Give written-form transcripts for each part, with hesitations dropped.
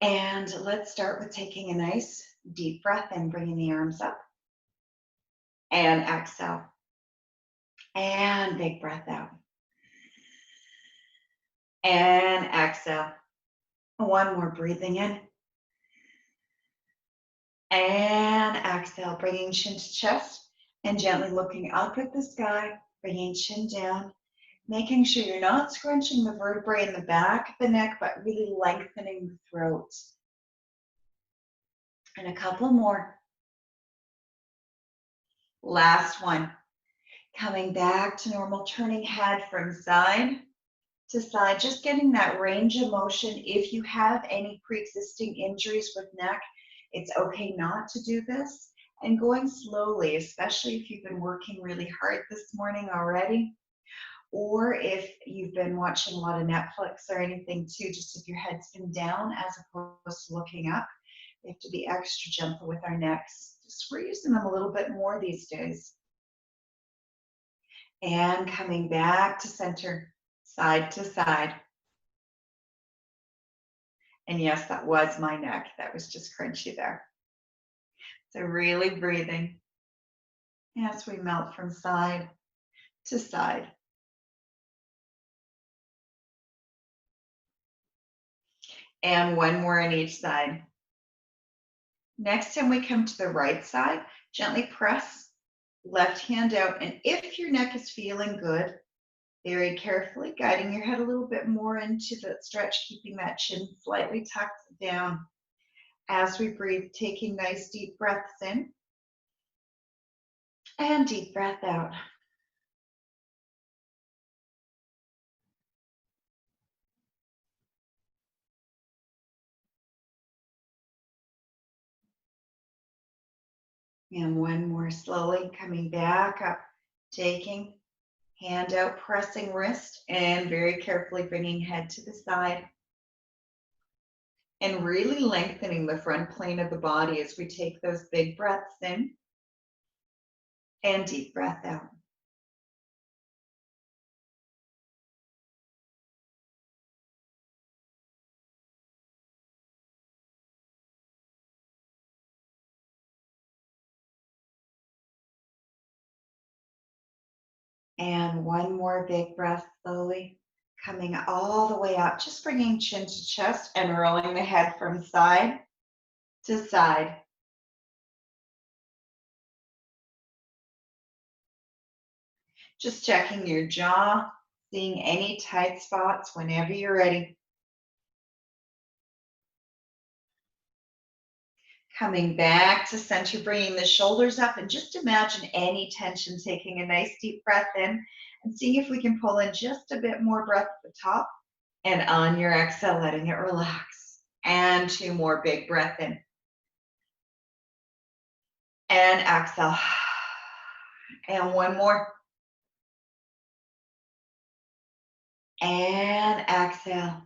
And let's start with taking a nice deep breath in, bringing the arms up and exhale. And big breath out. And exhale. One more breathing in. And exhale, bringing chin to chest and gently looking up at the sky, bringing chin down, making sure you're not scrunching the vertebrae in the back of the neck, but really lengthening the throat. And a couple more. Last one. Coming back to normal, turning head from side to side, just getting that range of motion. If you have any pre-existing injuries with neck, it's okay not to do this. And going slowly, especially if you've been working really hard this morning already, or if you've been watching a lot of Netflix or anything too, just if your head's been down as opposed to looking up. We have to be extra gentle with our necks. Just we're using them a little bit more these days. And coming back to center, side to side. And yes, that was my neck. That was just crunchy there. So really breathing as we melt from side to side. And one more on each side. Next time we come to the right side, gently press left hand out. And if your neck is feeling good, very carefully guiding your head a little bit more into the stretch, keeping that chin slightly tucked down. As we breathe, taking nice deep breaths in and deep breath out. And one more slowly coming back up, taking hand out, pressing wrist, and very carefully bringing head to the side. And really lengthening the front plane of the body as we take those big breaths in and deep breath out. And one more big breath slowly, coming all the way up, just bringing chin to chest and rolling the head from side to side. Just checking your jaw, seeing any tight spots whenever you're ready. Coming back to center, bringing the shoulders up, and just imagine any tension, taking a nice deep breath in and seeing if we can pull in just a bit more breath at the top. And on your exhale, letting it relax. And two more big breath in. And exhale. And one more. And exhale.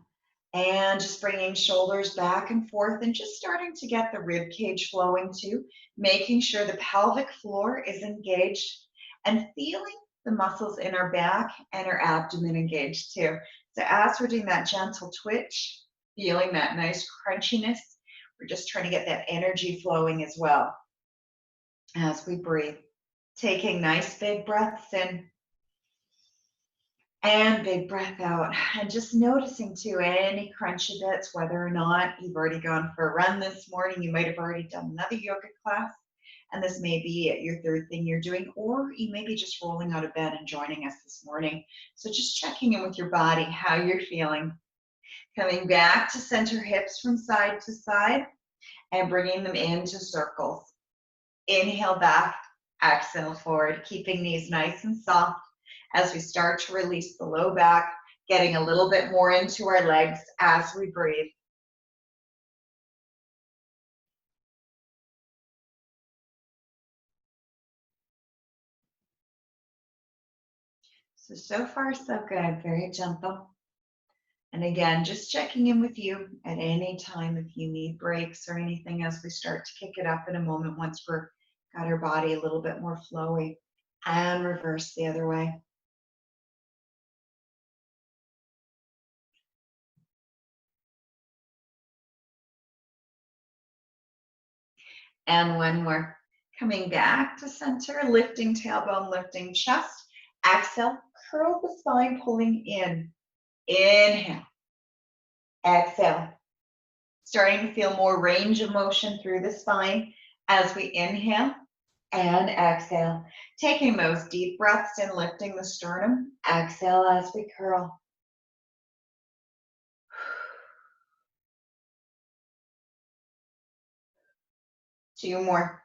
And just bringing shoulders back and forth and just starting to get the rib cage flowing too, making sure the pelvic floor is engaged and feeling the muscles in our back and our abdomen engaged too. So as we're doing that gentle twitch, feeling that nice crunchiness, we're just trying to get that energy flowing as well as we breathe. Taking nice big breaths in and big breath out. And just noticing too any crunchy bits, whether or not you've already gone for a run this morning, you might have already done another yoga class, and this may be your third thing you're doing, or you may be just rolling out of bed and joining us this morning. So just checking in with your body, how you're feeling. Coming back to center, hips from side to side, and bringing them into circles. Inhale back, exhale forward, keeping these nice and soft as we start to release the low back, getting a little bit more into our legs as we breathe. So far, so good. Very gentle. And again, just checking in with you at any time if you need breaks or anything as we start to kick it up in a moment once we're got our body a little bit more flowy. And reverse the other way. And one more. Coming back to center, lifting tailbone, lifting chest. Exhale, curl the spine, pulling in. Inhale. Exhale. Starting to feel more range of motion through the spine as we inhale and exhale. Taking those deep breaths in, lifting the sternum. Exhale as we curl. Two more.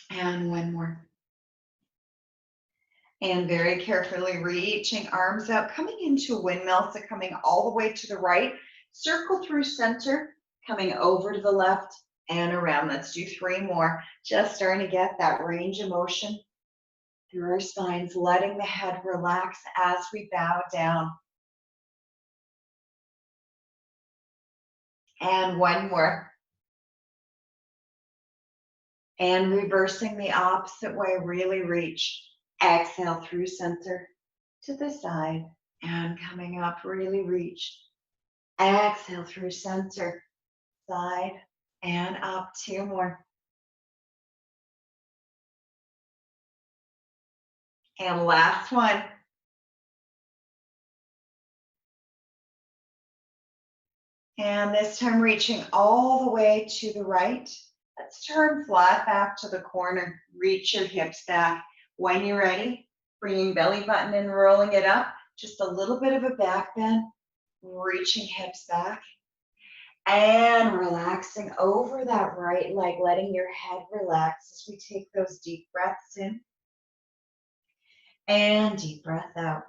And one more. And very carefully reaching arms out, coming into a windmill, so coming all the way to the right. Circle through center, coming over to the left and around. Let's do three more. Just starting to get that range of motion through our spines, letting the head relax as we bow down. And one more. And reversing the opposite way, really reach. Exhale through center to the side and coming up, really reach. Exhale through center, side and up. Two more. And last one. And this time reaching all the way to the right. Let's turn flat back to the corner. Reach your hips back. When you're ready, bringing belly button in, rolling it up. Just a little bit of a back bend. Reaching hips back. And relaxing over that right leg, letting your head relax as we take those deep breaths in. And deep breath out.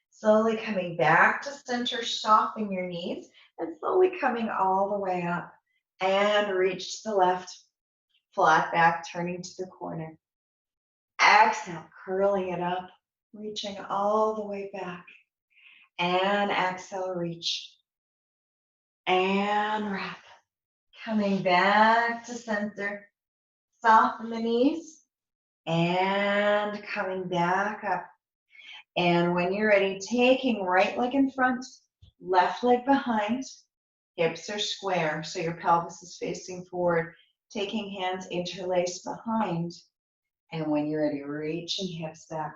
Slowly coming back to center, soften your knees, and slowly coming all the way up. And reach to the left, flat back, turning to the corner. Exhale, curling it up, reaching all the way back. And exhale, reach. And wrap. Coming back to center. Soften the knees. And coming back up. And when you're ready, taking right leg in front, left leg behind. Hips are square, so your pelvis is facing forward. Taking hands interlaced behind. And when you're ready, reaching hips back.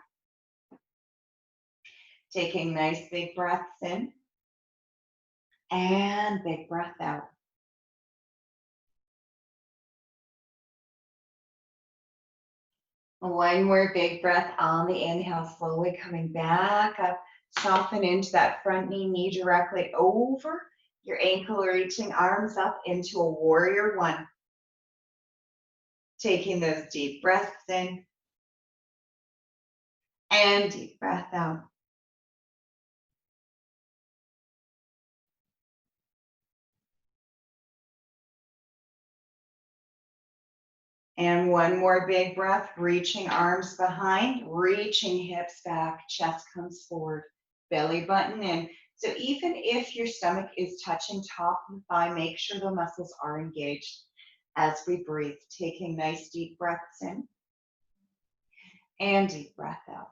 Taking nice big breaths in. And big breath out. One more big breath on the inhale, slowly coming back up. Soften into that front knee, knee directly over your ankle, reaching arms up into a warrior one. Taking those deep breaths in and deep breath out. And one more big breath, reaching arms behind, reaching hips back, chest comes forward, belly button in. So even if your stomach is touching top of the thigh, make sure the muscles are engaged as we breathe, taking nice deep breaths in and deep breath out.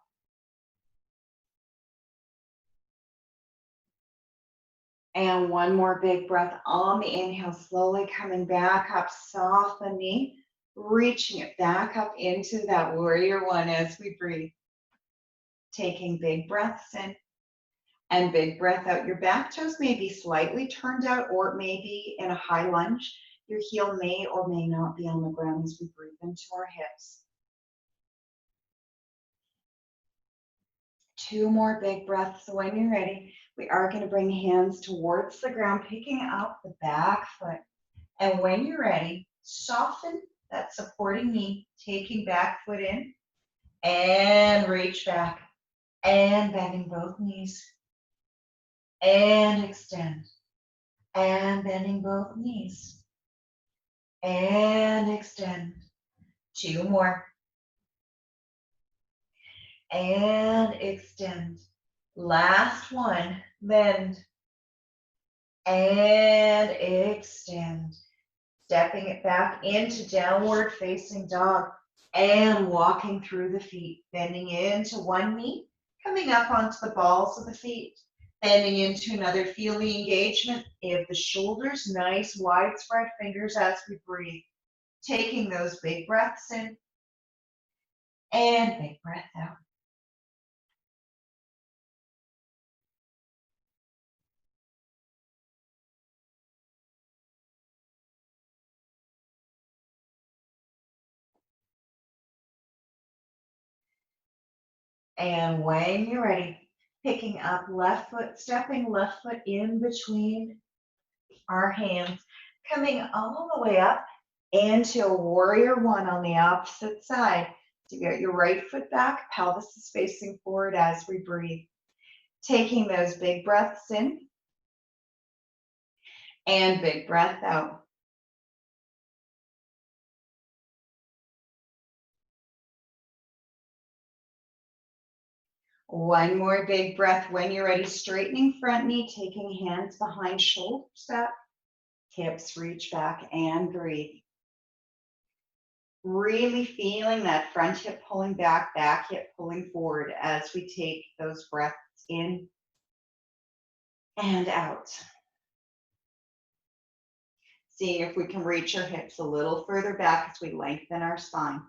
And one more big breath on the inhale, slowly coming back up, soften knee, reaching it back up into that warrior one as we breathe. Taking big breaths in and big breath out. Your back toes may be slightly turned out or it may be in a high lunge. Your heel may or may not be on the ground as we breathe into our hips. Two more big breaths. So when you're ready, we are going to bring hands towards the ground, picking up the back foot. And when you're ready, soften that supporting knee, taking back foot in and reach back and bending both knees and extend and bending both knees and extend. Two more and extend. Last one, bend and extend. Stepping it back into downward facing dog and walking through the feet, bending into one knee, coming up onto the balls of the feet, Bending into another, feel the engagement of the shoulders, nice wide spread fingers as we breathe. Taking those big breaths in and big breath out. And when you're ready, picking up left foot, stepping left foot in between our hands, coming all the way up into a warrior one on the opposite side. So you get your right foot back, pelvis is facing forward as we breathe. Taking those big breaths in and big breath out. One more big breath. When you're ready, straightening front knee, taking hands behind shoulders up, hips reach back and breathe. Really feeling that front hip pulling back, back hip pulling forward as we take those breaths in and out. Seeing if we can reach our hips a little further back as we lengthen our spine.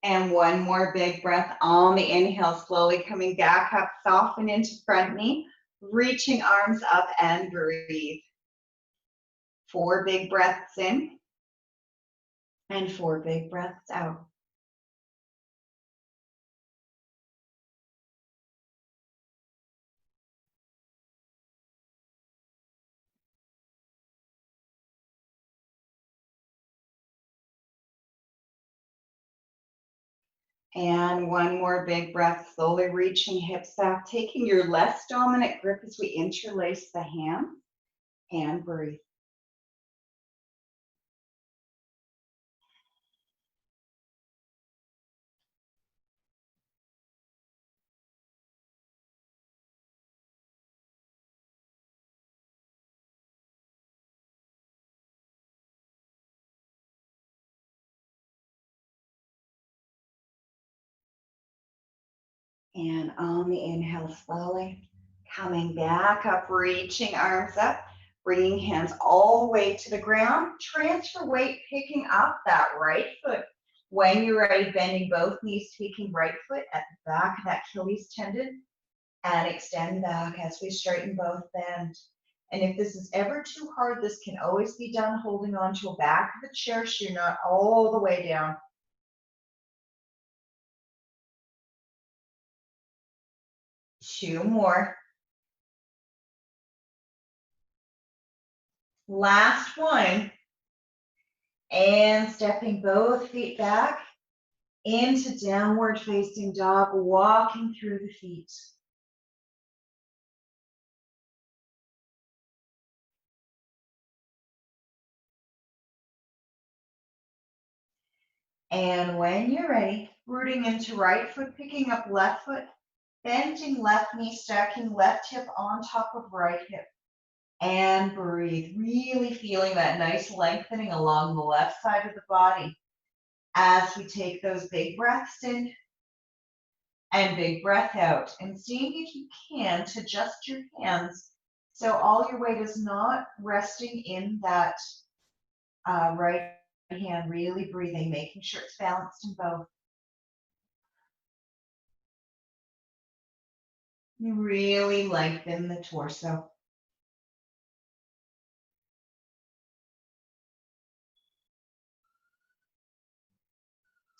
And one more big breath on the inhale, slowly coming back up, soften into front knee, reaching arms up and breathe. 4 big breaths in and 4 big breaths out. And one more big breath, slowly reaching hips back, taking your less dominant grip as we interlace the hands and breathe. And on the inhale, slowly coming back up, reaching arms up, bringing hands all the way to the ground. Transfer weight, picking up that right foot. When you're ready, bending both knees, taking right foot at the back of that Achilles tendon and extend back as we straighten both bend. And if this is ever too hard, this can always be done holding on to the back of the chair so you're not all the way down. 2 more. Last one. And stepping both feet back into downward facing dog, walking through the feet. And when you're ready, rooting into right foot, picking up left foot, bending left knee, stacking left hip on top of right hip. And breathe, really feeling that nice lengthening along the left side of the body as we take those big breaths in and big breath out. And seeing if you can to adjust your hands so all your weight is not resting in that right hand, really breathing, making sure it's balanced in both. You really lengthen the torso.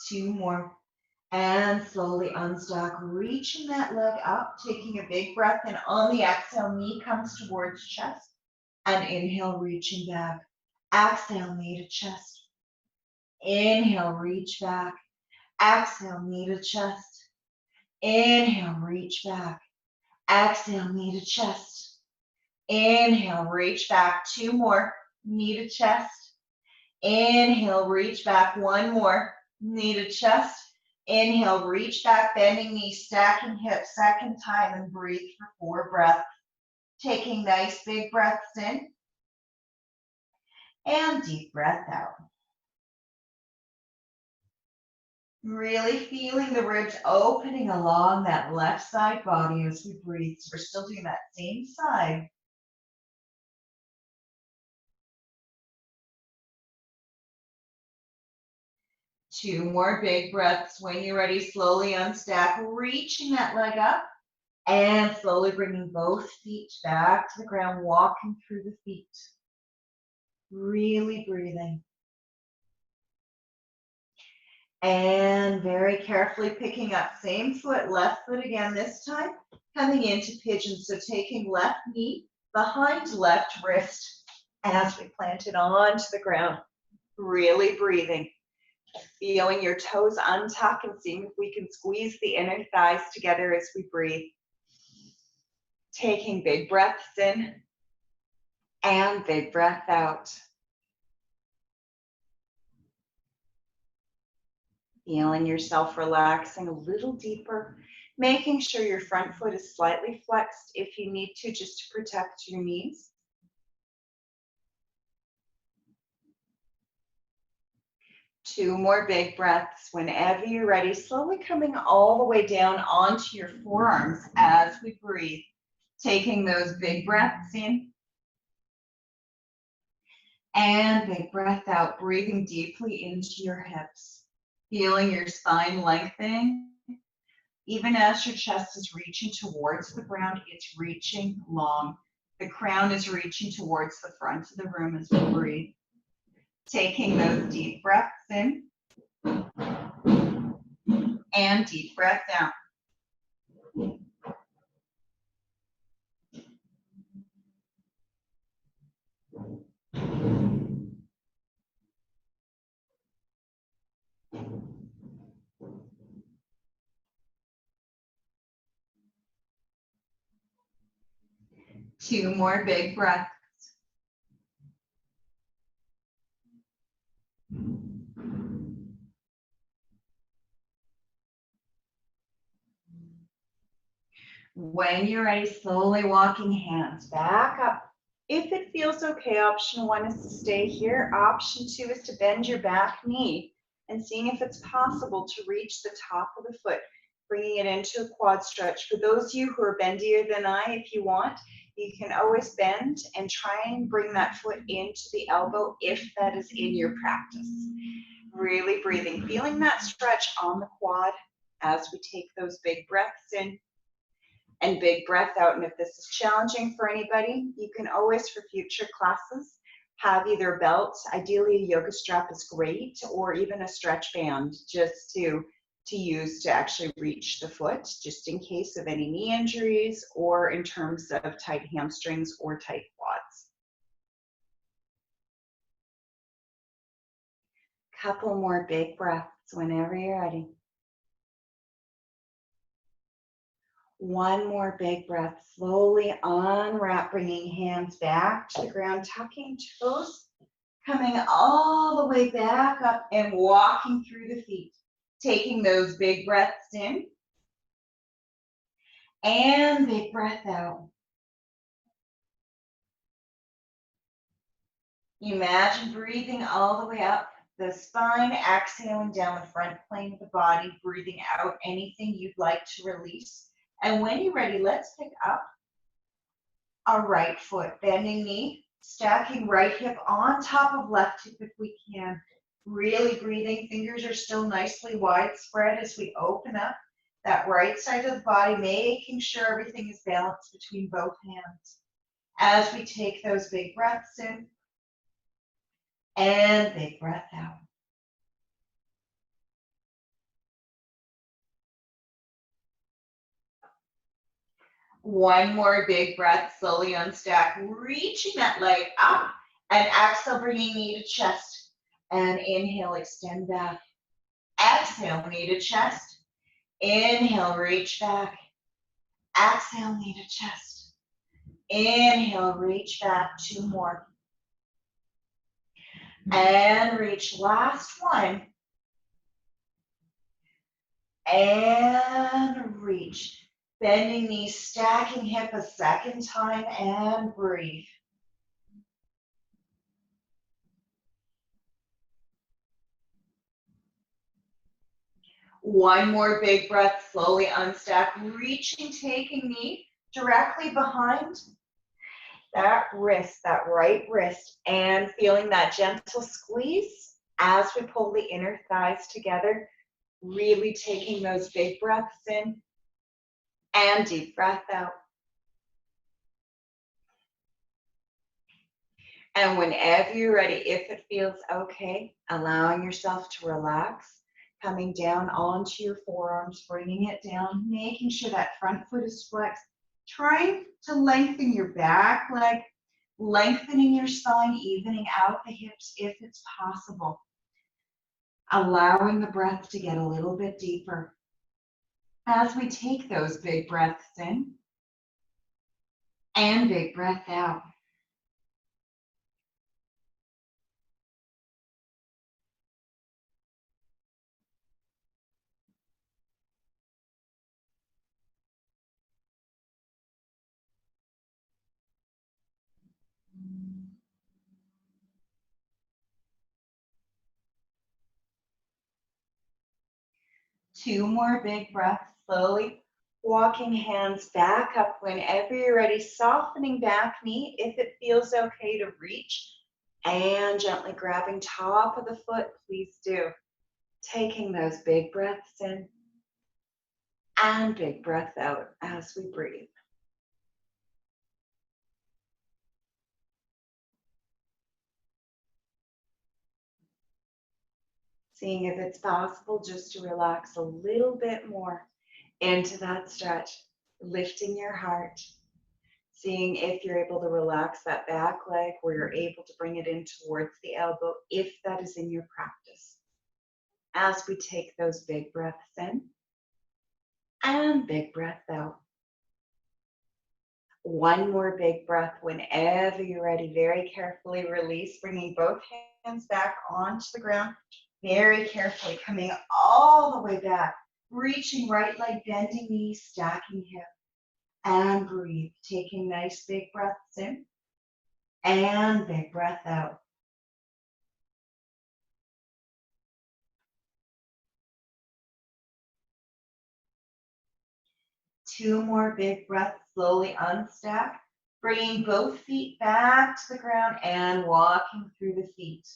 Two more. And slowly unstack, reaching that leg up, taking a big breath in. On the exhale, knee comes towards chest. And inhale, reaching back. Exhale, knee to chest. Inhale, reach back. Exhale, knee to chest. Inhale, reach back. Exhale, knee to chest. Inhale, reach back. 2 more. Knee to chest. Inhale, reach back. 1 more. Knee to chest. Inhale, reach back, bending knees, stacking hips, second time, and breathe for 4 breaths. Taking nice big breaths in and deep breath out. Really feeling the ribs opening along that left side body as we breathe. So we're still doing that same side. Two more big breaths. When you're ready, slowly unstack, reaching that leg up and slowly bringing both feet back to the ground, walking through the feet. Really breathing. And very carefully picking up same foot, left foot again this time, coming into pigeon. So taking left knee behind left wrist as we plant it onto the ground. Really breathing. Feeling your toes untuck and seeing if we can squeeze the inner thighs together as we breathe. Taking big breaths in and big breath out. Feeling yourself relaxing a little deeper, making sure your front foot is slightly flexed if you need to, just to protect your knees. Two more big breaths. Whenever you're ready, slowly coming all the way down onto your forearms as we breathe. Taking those big breaths in and big breath out, breathing deeply into your hips. Feeling your spine lengthening. Even as your chest is reaching towards the ground, it's reaching long. The crown is reaching towards the front of the room as we breathe. Taking those deep breaths in and deep breath out. Two more big breaths. When you're ready, slowly walking hands back up. If it feels okay, option one is to stay here. Option two is to bend your back knee and seeing if it's possible to reach the top of the foot, bringing it into a quad stretch. For those of you who are bendier than I, if you want, you can always bend and try and bring that foot into the elbow if that is in your practice. Really breathing, feeling that stretch on the quad as we take those big breaths in and big breath out. And if this is challenging for anybody, you can always, for future classes, have either a belt, ideally a yoga strap is great, or even a stretch band just to use to actually reach the foot, just in case of any knee injuries or in terms of tight hamstrings or tight quads. Couple more big breaths whenever you're ready. One more big breath, slowly unwrap, bringing hands back to the ground, tucking toes, coming all the way back up and walking through the feet. Taking those big breaths in and big breath out. Imagine breathing all the way up the spine, exhaling down the front plane of the body, breathing out anything you'd like to release. And when you're ready, let's pick up our right foot, bending knee, stacking right hip on top of left hip if we can. Really breathing, fingers are still nicely widespread as we open up that right side of the body, making sure everything is balanced between both hands. As we take those big breaths in and big breath out. One more big breath, slowly unstack, reaching that leg up, and exhale, bringing knee to chest. And inhale, extend back. Exhale, knee to chest. Inhale, reach back. Exhale, knee to chest. Inhale, reach back. Two more. And reach. Last one. And reach. Bending knees, stacking hip a second time, and breathe. One more big breath, slowly unstack, reaching, taking knee directly behind that wrist, that right wrist, and feeling that gentle squeeze as we pull the inner thighs together, really taking those big breaths in and deep breath out. And whenever you're ready, if it feels okay, allowing yourself to relax, coming down onto your forearms, bringing it down, making sure that front foot is flexed, trying to lengthen your back leg, lengthening your spine, evening out the hips if it's possible. Allowing the breath to get a little bit deeper as we take those big breaths in and big breath out. Two more big breaths, slowly walking hands back up whenever you're ready, softening back knee if it feels okay to reach, and gently grabbing top of the foot, please do. Taking those big breaths in and big breath out as we breathe. Seeing if it's possible just to relax a little bit more into that stretch, lifting your heart, seeing if you're able to relax that back leg where you're able to bring it in towards the elbow, if that is in your practice. As we take those big breaths in and big breath out. One more big breath whenever you're ready. Very carefully release, bringing both hands back onto the ground. Very carefully coming all the way back, reaching right leg, bending knees, stacking hip, and breathe. Taking nice big breaths in and big breath out. Two more big breaths, slowly unstack, bringing both feet back to the ground and walking through the feet.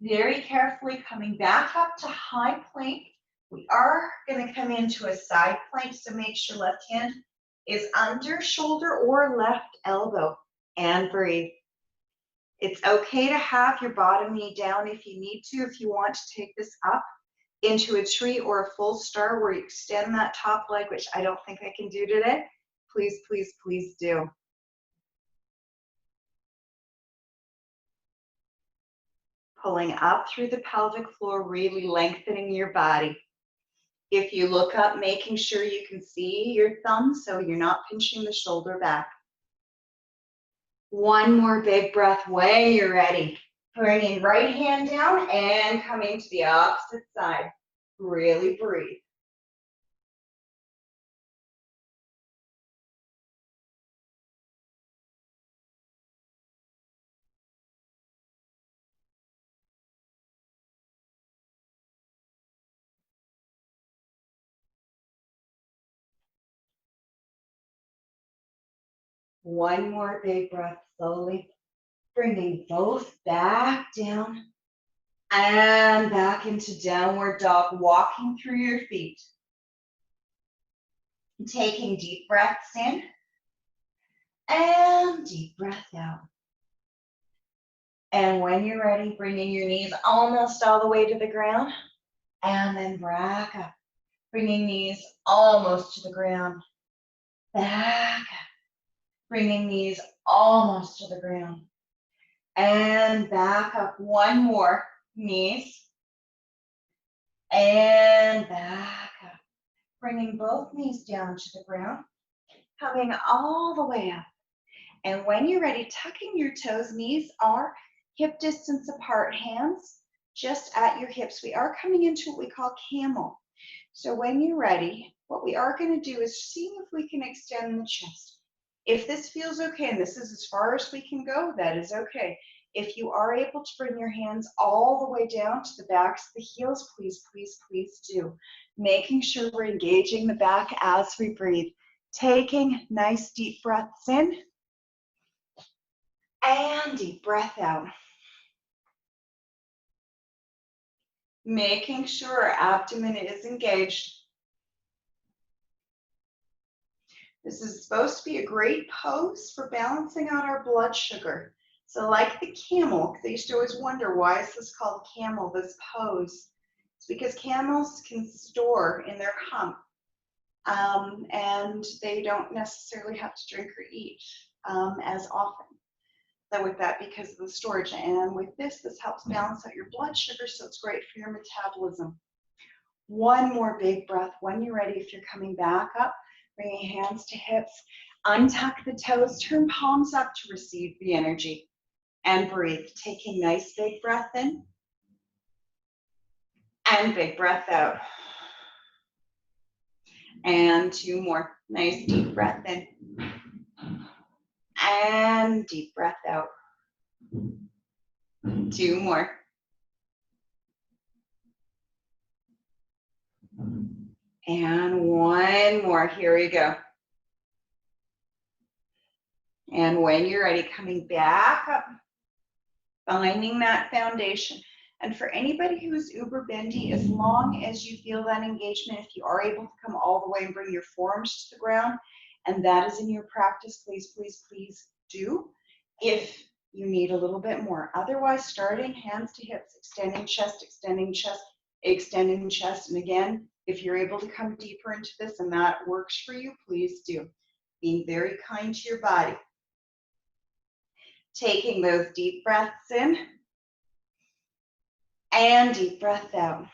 Very carefully coming back up to high plank. We are going to come into a side plank, so make sure left hand is under shoulder or left elbow, and breathe. It's okay to have your bottom knee down if you need to, if you want to take this up into a tree or a full star where you extend that top leg, which I don't think I can do today. Please, please, please do. Pulling up through the pelvic floor, really lengthening your body. If you look up, making sure you can see your thumb so you're not pinching the shoulder back. One more big breath when you're ready. Bringing right hand down and coming to the opposite side. Really breathe. One more big breath, slowly bringing both back down and back into downward dog, walking through your feet. Taking deep breaths in and deep breath out. And when you're ready, bringing your knees almost all the way to the ground, and then back up, bringing knees almost to the ground, back up, bringing knees almost to the ground, and back up. One more, knees, and back up, bringing both knees down to the ground, coming all the way up. And when you're ready, tucking your toes, knees are hip distance apart, hands just at your hips. We are coming into what we call camel. So when you're ready, what we are going to do is see if we can extend the chest. If this feels okay, and this is as far as we can go, that is okay. If you are able to bring your hands all the way down to the backs of the heels, please, please, please do. Making sure we're engaging the back as we breathe. Taking nice deep breaths in and deep breath out. Making sure our abdomen is engaged. This is supposed to be a great pose for balancing out our blood sugar. So like the camel, because I used to always wonder, why is this called camel, this pose? It's because camels can store in their hump, and they don't necessarily have to drink or eat as often. So with that, because of the storage, and with this helps balance out your blood sugar, so it's great for your metabolism. One more big breath when you're ready. If you're coming back up, bringing hands to hips, untuck the toes, turn palms up to receive the energy, and breathe. Taking nice big breath in, and big breath out. And two more. Nice deep breath in, and deep breath out. Two more. And one more. Here we go. And when you're ready, coming back up, finding that foundation. And for anybody who's uber bendy, as long as you feel that engagement, if you are able to come all the way and bring your forearms to the ground, and that is in your practice, please, please, please do. If you need a little bit more. Otherwise, starting hands to hips, extending chest, extending chest, extending chest. And again, if you're able to come deeper into this and that works for you, please do. Being very kind to your body. Taking those deep breaths in and deep breath out.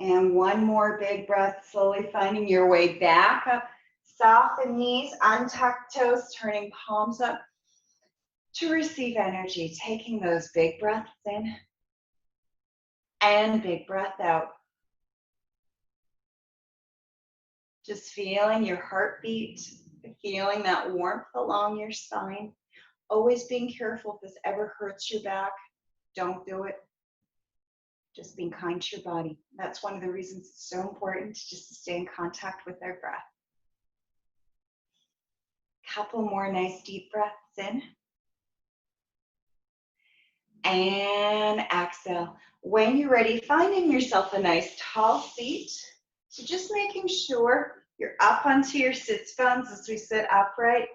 And one more big breath, slowly finding your way back up. Soften knees, untuck toes, turning palms up to receive energy. Taking those big breaths in and big breath out. Just feeling your heartbeat, feeling that warmth along your spine. Always being careful if this ever hurts your back, don't do it. Just being kind to your body. That's one of the reasons it's so important to just stay in contact with our breath. Couple more nice deep breaths in. And exhale. When you're ready, finding yourself a nice tall seat. So just making sure you're up onto your sits bones as we sit upright.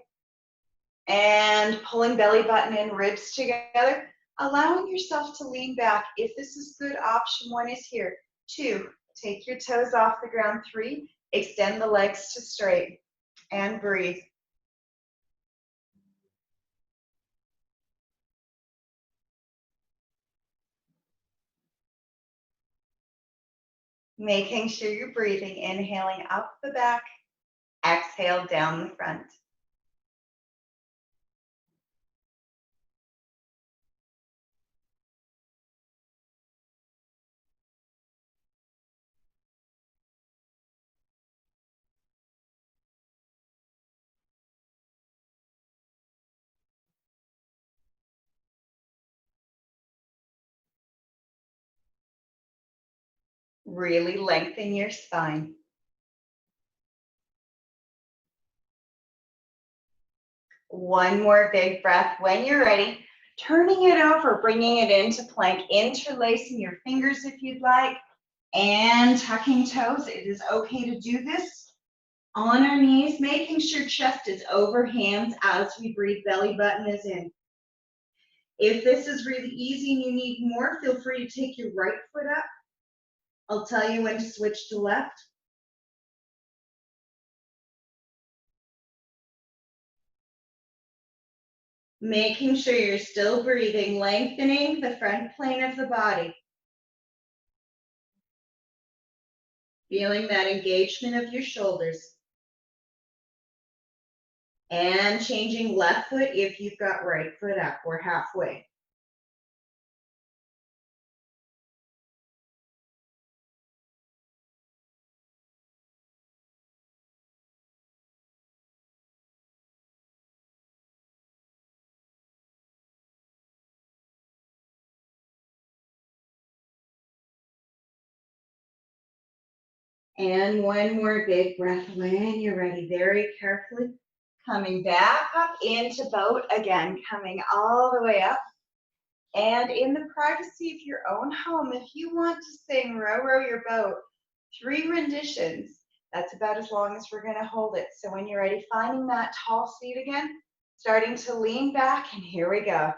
And pulling belly button and ribs together. Allowing yourself to lean back. If this is good, option one is here. 2, take your toes off the ground. 3, extend the legs to straight. And breathe. Making sure you're breathing, inhaling up the back, exhale down the front. Really lengthen your spine. One more big breath when you're ready. Turning it over, bringing it into plank, interlacing your fingers if you'd like, and tucking toes. It is okay to do this on our knees, making sure chest is over hands as we breathe, belly button is in. If this is really easy and you need more, feel free to take your right foot up. I'll tell you when to switch to left. Making sure you're still breathing, lengthening the front plane of the body. Feeling that engagement of your shoulders. And changing left foot if you've got right foot up. We're halfway. And one more big breath when you're ready, very carefully. Coming back up into boat again, coming all the way up. And in the privacy of your own home, if you want to sing Row, Row Your Boat, 3 renditions, that's about as long as we're gonna hold it. So when you're ready, finding that tall seat again, starting to lean back, and here we go.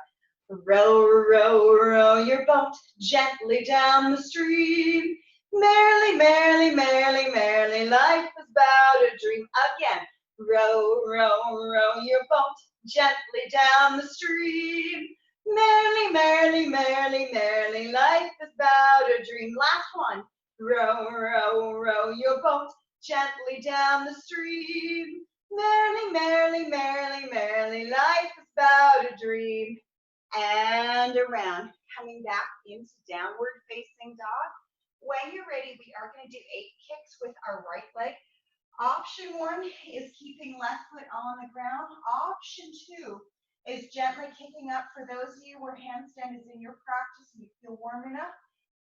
Row, row, row your boat gently down the stream. Merrily, merrily, merrily, merrily, life is but a dream. Again, row, row, row your boat gently down the stream. Merrily, merrily, merrily, merrily, life is but a dream. Last one. Row, row, row your boat gently down the stream. Merrily, merrily, merrily, merrily, life is but a dream. And around, coming back into downward facing dog. When you're ready, we are going to do 8 kicks with our right leg. Option 1 is keeping left foot on the ground. Option 2 is gently kicking up. For those of you where handstand is in your practice and you feel warm enough,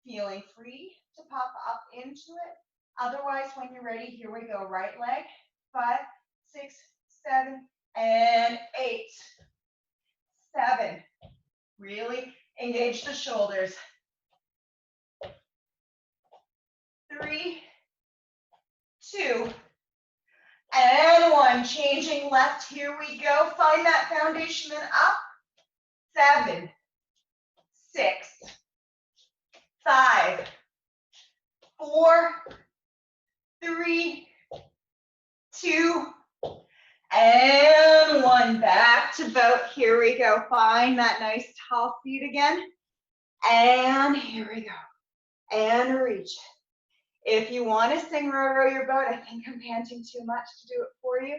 feeling free to pop up into it. Otherwise, when you're ready, here we go. Right leg, 5, 6, 7, and 8, 7. Really engage the shoulders. 3, 2, and 1. Changing left. Here we go. Find that foundation and up. 7, 6, 5, 4, 3, 2, and 1. Back to boat. Here we go. Find that nice tall seat again. And here we go. And reach. If you want to sing Row, Row Your Boat, I think I'm panting too much to do it for you,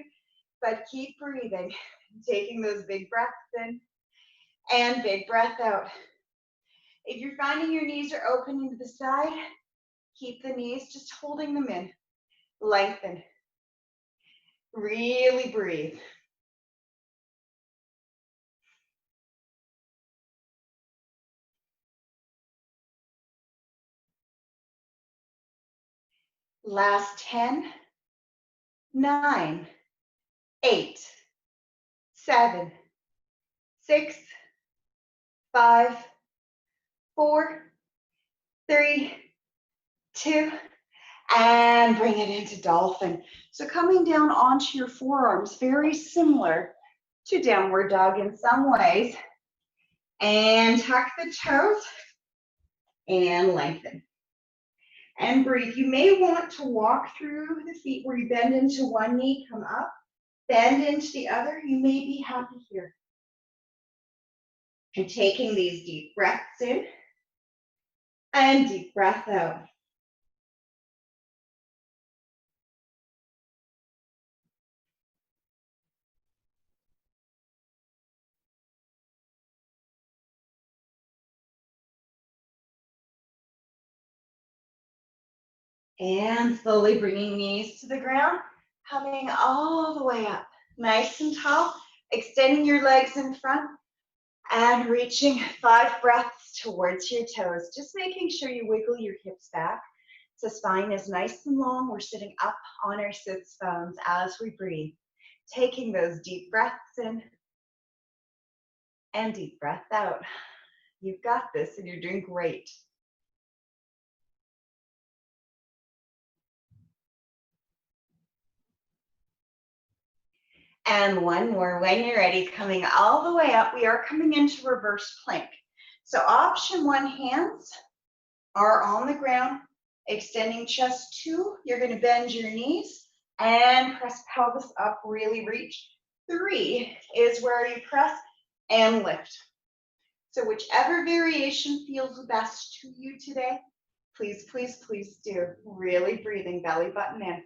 but keep breathing, taking those big breaths in and big breath out. If you're finding your knees are opening to the side, keep the knees just holding them in. Lengthen. Really breathe. Last 10, 9, 8, 7, 6, 5, 4, 3, 2, and bring it into dolphin. So coming down onto your forearms, very similar to downward dog in some ways. And tuck the toes and lengthen. And breathe. You may want to walk through the feet where you bend into one knee, come up, bend into the other. You may be happy here. And taking these deep breaths in and deep breath out. And slowly bringing knees to the ground, coming all the way up. Nice and tall, extending your legs in front and reaching 5 breaths towards your toes. Just making sure you wiggle your hips back. So spine is nice and long. We're sitting up on our sits bones as we breathe. Taking those deep breaths in and deep breath out. You've got this and you're doing great. And one more when you're ready, coming all the way up. We are coming into reverse plank. So option 1, hands are on the ground, extending chest 2. You're going to bend your knees and press pelvis up, really reach. 3 is where you press and lift. So whichever variation feels best to you today, please, please, please do. Really breathing, belly button in.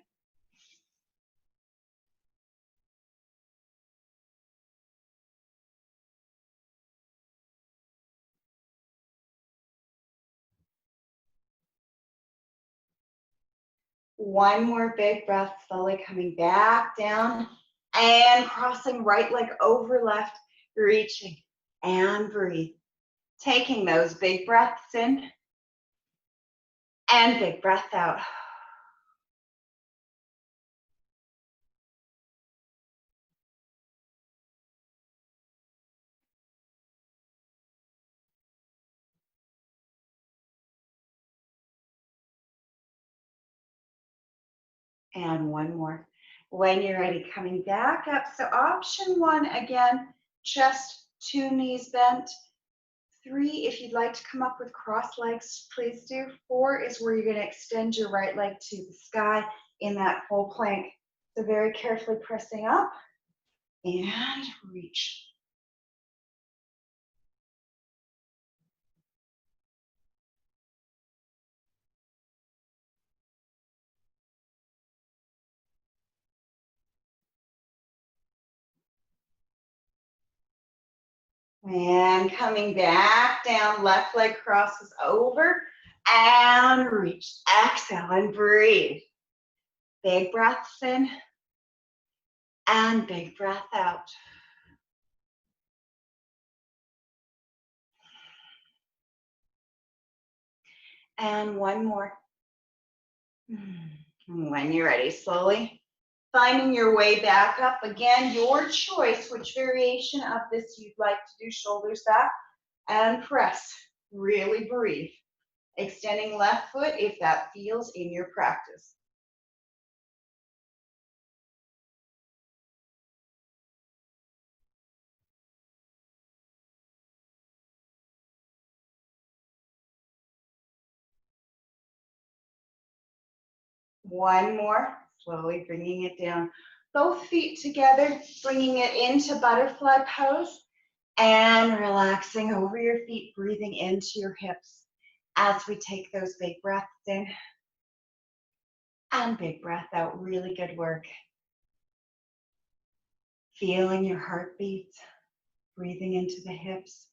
One more big breath, slowly coming back down and crossing right leg over left, reaching and breathe. Taking those big breaths in and big breath out. And one more. When you're ready, coming back up. So option one, again, chest, 2 knees bent. 3, if you'd like to come up with cross legs, please do. 4 is where you're going to extend your right leg to the sky in that full plank. So very carefully pressing up and reach. And coming back down, left leg crosses over and reach. Exhale and breathe. Big breaths in and big breath out. And one more. When you're ready, slowly finding your way back up. Again, your choice, which variation of this you'd like to do. Shoulders back and press. Really breathe. Extending left foot if that feels in your practice. One more, slowly bringing it down. Both feet together, bringing it into butterfly pose and relaxing over your feet, breathing into your hips as we take those big breaths in and big breath out. Really good work. Feeling your heartbeat, breathing into the hips.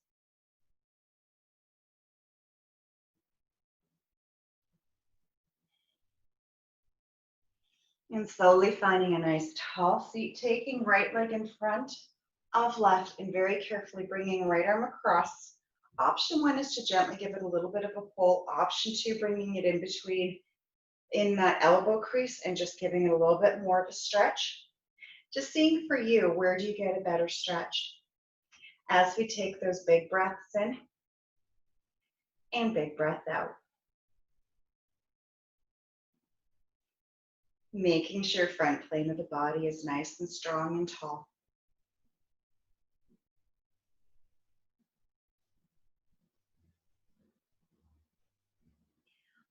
And slowly finding a nice tall seat, taking right leg in front of left and very carefully bringing right arm across. Option one is to gently give it a little bit of a pull. Option two, bringing it in between in that elbow crease and just giving it a little bit more of a stretch. Just seeing for you, where do you get a better stretch? As we take those big breaths in and big breath out. Making sure front plane of the body is nice and strong and tall.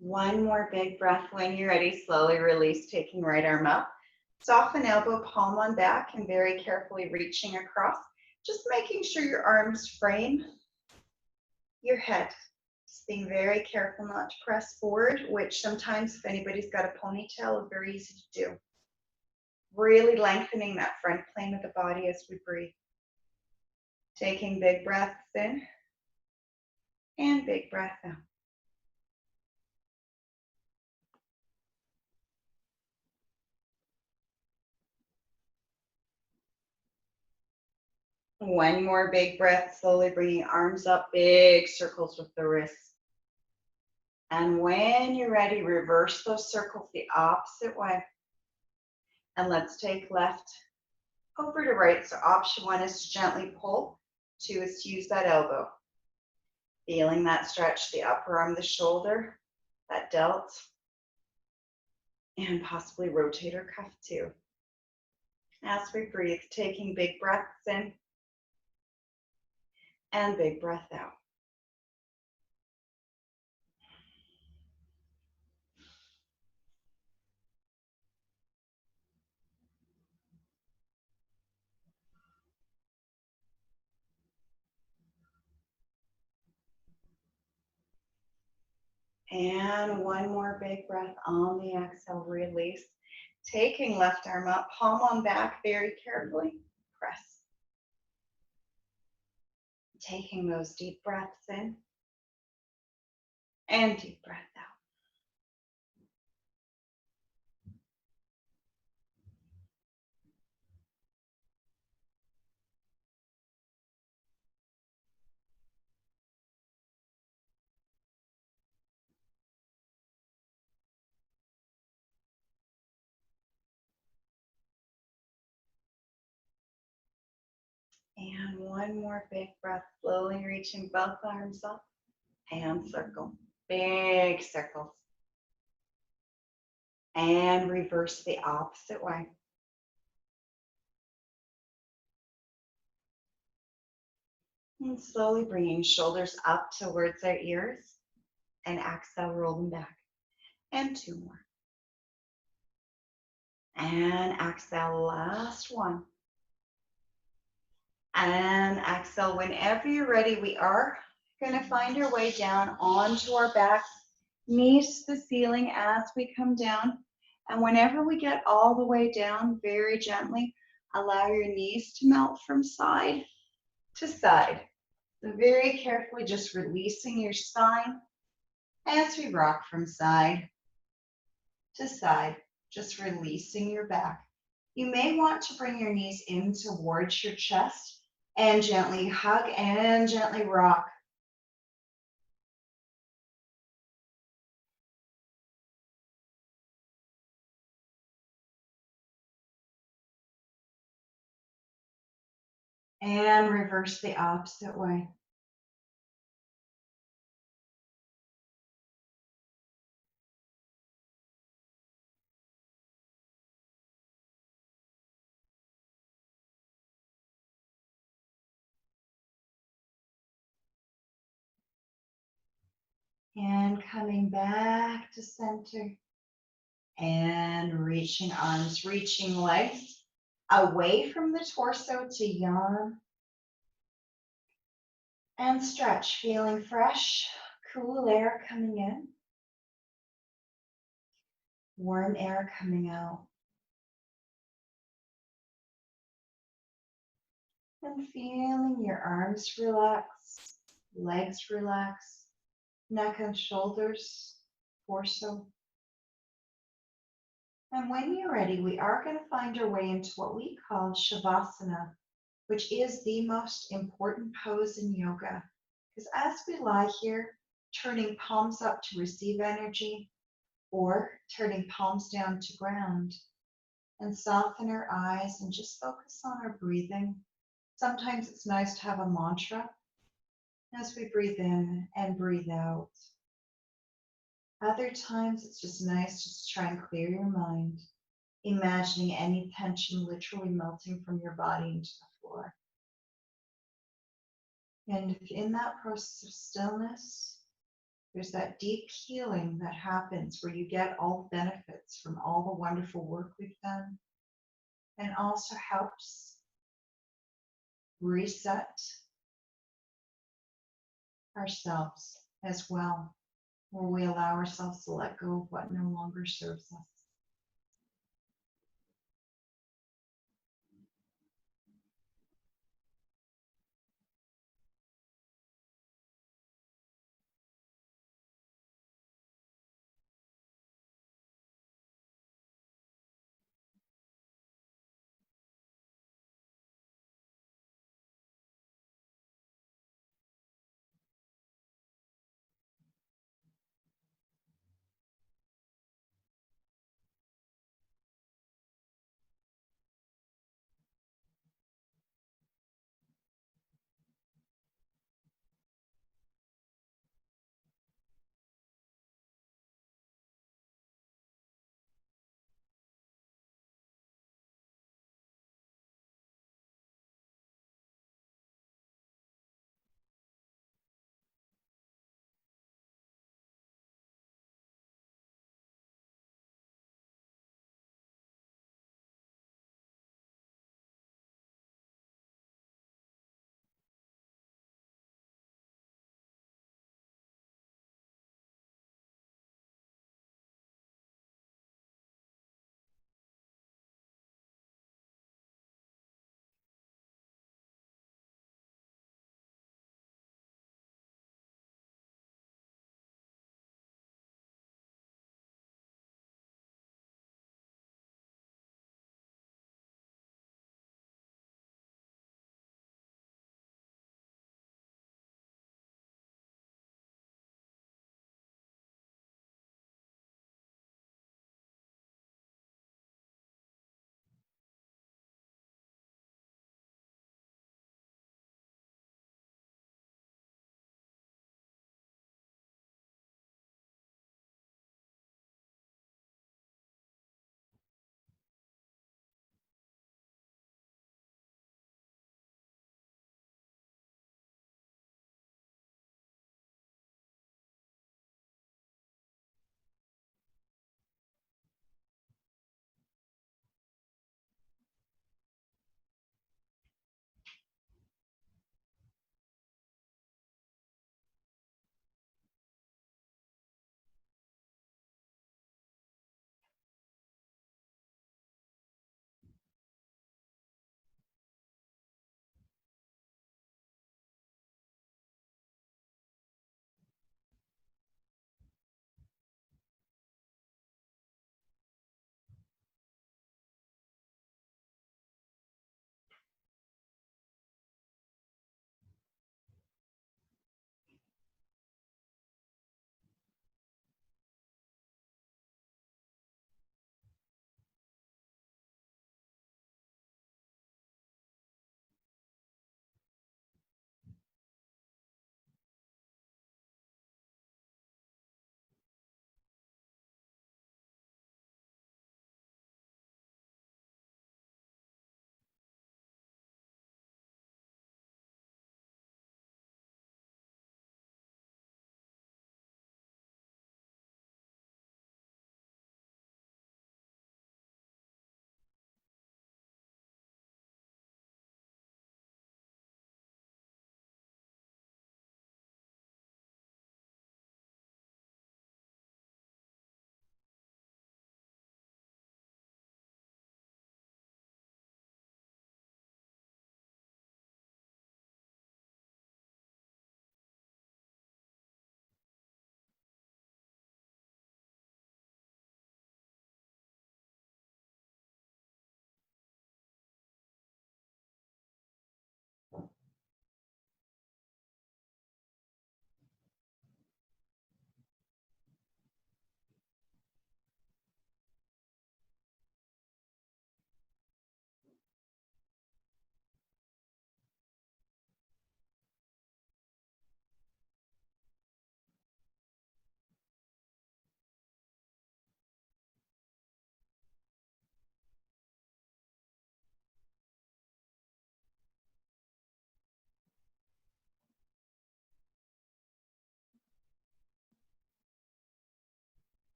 One more big breath. When you're ready, slowly release, taking right arm up. Soften elbow, palm on back, and very carefully reaching across. Just making sure your arms frame your head. Just being very careful not to press forward, which sometimes if anybody's got a ponytail is very easy to do. Really lengthening that front plane of the body as we breathe. Taking big breaths in and big breath out. One more big breath, slowly bringing arms up, big circles with the wrists. And when you're ready, reverse those circles the opposite way. And let's take left over to right. So option one is to gently pull. 2 is to use that elbow. Feeling that stretch, the upper arm, the shoulder, that delt, and possibly rotator cuff too. As we breathe, taking big breaths in and big breath out. And one more big breath on the exhale, release. Taking left arm up, palm on back, very carefully, press. Taking those deep breaths in and deep breath out. And one more big breath, slowly reaching both arms up and circle. Big circles. And reverse the opposite way. And slowly bringing shoulders up towards our ears. And exhale, roll them back. And two more. And exhale, last one. And exhale, whenever you're ready, we are going to find our way down onto our backs, knees to the ceiling as we come down. And whenever we get all the way down, very gently, allow your knees to melt from side to side. So very carefully just releasing your spine as we rock from side to side, just releasing your back. You may want to bring your knees in towards your chest and gently hug and gently rock. And reverse the opposite way. And coming back to center. And reaching arms, reaching legs away from the torso to yawn. And stretch, feeling fresh, cool air coming in. Warm air coming out. And feeling your arms relax, legs relax, neck and shoulders, torso. And when you're ready, we are going to find our way into what we call Shavasana, which is the most important pose in yoga. Because as we lie here, turning palms up to receive energy, or turning palms down to ground, and soften our eyes and just focus on our breathing. Sometimes it's nice to have a mantra as we breathe in and breathe out. Other times it's just nice just to try and clear your mind, imagining any tension literally melting from your body into the floor. And in that process of stillness, there's that deep healing that happens where you get all the benefits from all the wonderful work we've done, and also helps reset ourselves as well, where we allow ourselves to let go of what no longer serves us.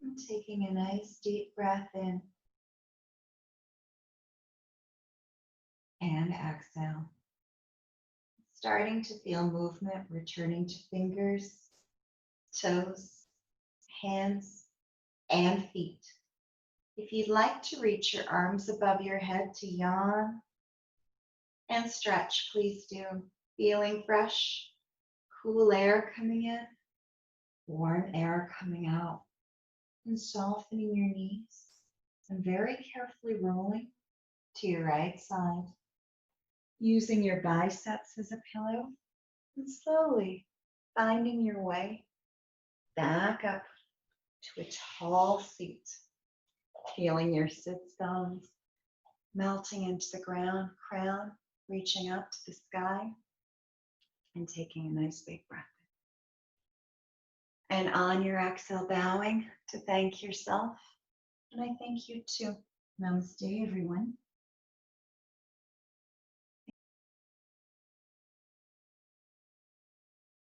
And taking a nice deep breath in and exhale. Starting to feel movement returning to fingers, toes, hands, and feet. If you'd like to reach your arms above your head to yawn and stretch, please do. Feeling fresh, cool air coming in, warm air coming out, and softening your knees and very carefully rolling to your right side, using your biceps as a pillow and slowly finding your way back up to a tall seat, feeling your sits bones melting into the ground, crown reaching up to the sky, and taking a nice big breath. And on your exhale, bowing to thank yourself. And I thank you too. Namaste, everyone.